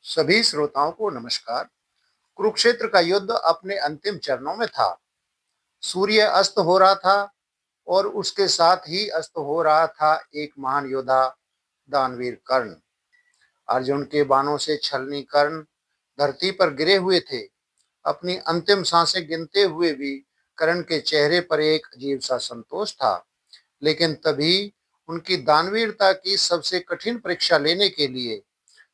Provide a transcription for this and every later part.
सभी श्रोताओं को नमस्कार। कुरुक्षेत्र का युद्ध अपने अंतिम चरणों में था। सूर्य अस्त हो रहा था और उसके साथ ही अस्त हो रहा था एक महान योद्धा, दानवीर कर्ण। अर्जुन के बाणों से छलनी कर्ण धरती पर गिरे हुए थे। अपनी अंतिम सांसें गिनते हुए भी कर्ण के चेहरे पर एक अजीब सा संतोष था। लेकिन तभी उनकी दानवीरता की सबसे कठिन परीक्षा लेने के लिए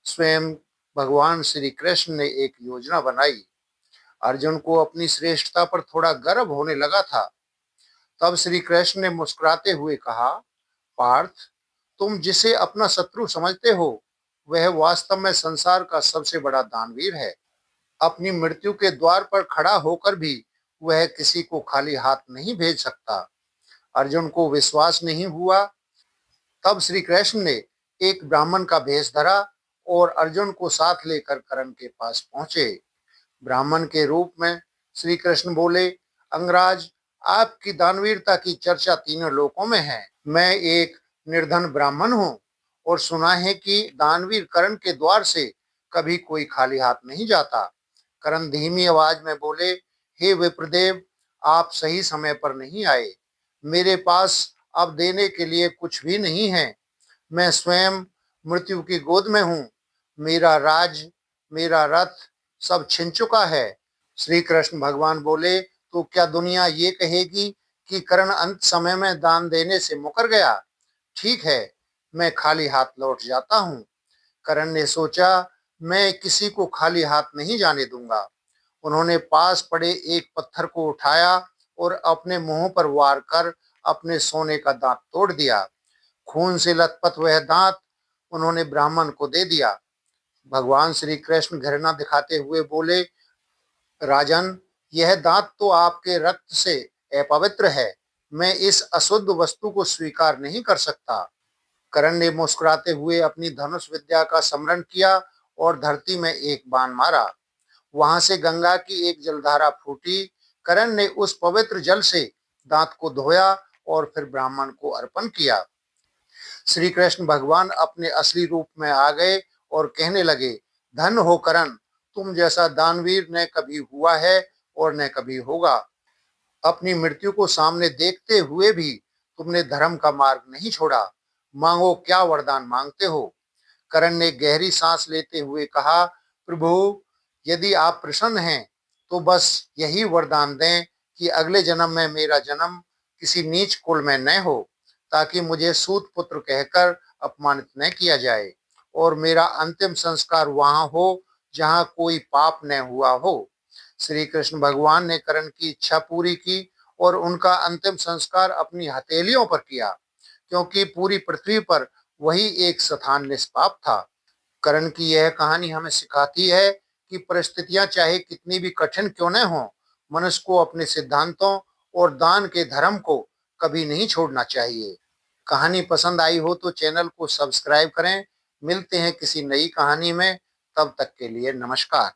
स्वयं भगवान श्री कृष्ण ने एक योजना बनाई। अर्जुन को अपनी श्रेष्ठता पर थोड़ा गर्व होने लगा था। तब श्री कृष्ण ने मुस्कुराते हुए कहा, पार्थ, तुम जिसे अपना शत्रु समझते हो वह वास्तव में संसार का सबसे बड़ा दानवीर है। अपनी मृत्यु के द्वार पर खड़ा होकर भी वह किसी को खाली हाथ नहीं भेज सकता। अर्जुन को विश्वास नहीं हुआ। तब श्री कृष्ण ने एक ब्राह्मण का भेष धरा और अर्जुन को साथ लेकर कर्ण के पास पहुंचे। ब्राह्मण के रूप में श्री कृष्ण बोले, अंगराज, आपकी दानवीरता की चर्चा तीनों लोकों में है। मैं एक निर्धन ब्राह्मण हूँ और सुना है कि दानवीर कर्ण के द्वार से कभी कोई खाली हाथ नहीं जाता। कर्ण धीमी आवाज में बोले, हे विप्रदेव, आप सही समय पर नहीं आए। मेरे पास अब देने के लिए कुछ भी नहीं है। मैं स्वयं मृत्यु की गोद में हूँ। मेरा राज, मेरा रथ सब छिन चुका है। श्री कृष्ण भगवान बोले, तो क्या दुनिया ये कहेगी कि कर्ण अंत समय में दान देने से मुकर गया? ठीक है, मैं खाली हाथ लौट जाता हूँ। कर्ण ने सोचा, मैं किसी को खाली हाथ नहीं जाने दूंगा। उन्होंने पास पड़े एक पत्थर को उठाया और अपने मुंह पर वार कर अपने सोने का दांत तोड़ दिया। खून से लथपथ वह दांत उन्होंने ब्राह्मण को दे दिया। भगवान श्री कृष्ण घृणा दिखाते हुए बोले, राजन, यह दांत तो आपके रक्त से अपवित्र है। मैं इस अशुद्ध वस्तु को स्वीकार नहीं कर सकता। कर्ण ने मुस्कुराते हुए अपनी धनुष विद्या का स्मरण किया और धरती में एक बाण मारा। वहां से गंगा की एक जलधारा फूटी। कर्ण ने उस पवित्र जल से दांत को धोया और फिर ब्राह्मण को अर्पण किया। श्री कृष्ण भगवान अपने असली रूप में आ गए और कहने लगे, धन हो कर्ण, तुम जैसा दानवीर न कभी हुआ है और न कभी होगा। अपनी मृत्यु को सामने देखते हुए भी तुमने धर्म का मार्ग नहीं छोड़ा। मांगो, क्या वरदान मांगते हो? कर्ण ने गहरी सांस लेते हुए कहा, प्रभु, यदि आप प्रसन्न हैं तो बस यही वरदान दें कि अगले जन्म में मेरा जन्म किसी नीच कुल में न हो, ताकि मुझे सूत पुत्र कहकर अपमानित न किया जाए और मेरा अंतिम संस्कार वहां हो जहां कोई पाप न हुआ हो। श्री कृष्ण भगवान ने कर्ण की इच्छा पूरी की और उनका अंतिम संस्कार अपनी हथेलियों पर किया, क्योंकि पूरी पृथ्वी पर वही एक स्थान निष्पाप था। कर्ण की यह कहानी हमें सिखाती है कि परिस्थितियां चाहे कितनी भी कठिन क्यों न हो, मनुष्य को अपने सिद्धांतों और दान के धर्म को कभी नहीं छोड़ना चाहिए। कहानी पसंद आई हो तो चैनल को सब्सक्राइब करें। मिलते हैं किसी नई कहानी में। तब तक के लिए नमस्कार।